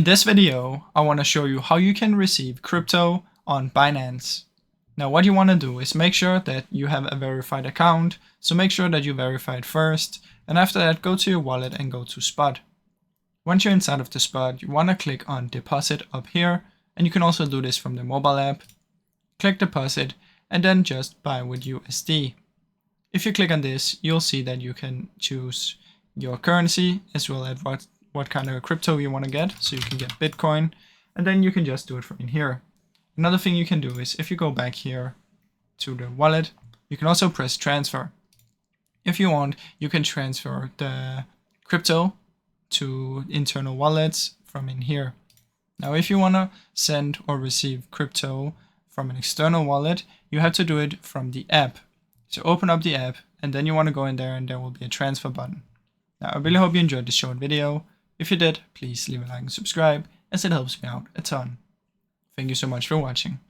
In this video, I want to show you how you can receive crypto on Binance. Now what you want to do is make sure that you have a verified account, so make sure that you verify it first, and after that go to your wallet and go to Spot. Once you're inside of the Spot, you want to click on Deposit up here, and you can also do this from the mobile app. Click Deposit and then just buy with USD. If you click on this, you'll see that you can choose your currency as well as what kind of crypto you want to get. So you can get Bitcoin, and then you can just do it from in here. Another thing you can do is if you go back here to the wallet, you can also press transfer. If you want, you can transfer the crypto to internal wallets from in here. Now, if you want to send or receive crypto from an external wallet, you have to do it from the app. So open up the app and then you want to go in there and there will be a transfer button. Now, I really hope you enjoyed this short video. If you did, please leave a like and subscribe, as it helps me out a ton. Thank you so much for watching.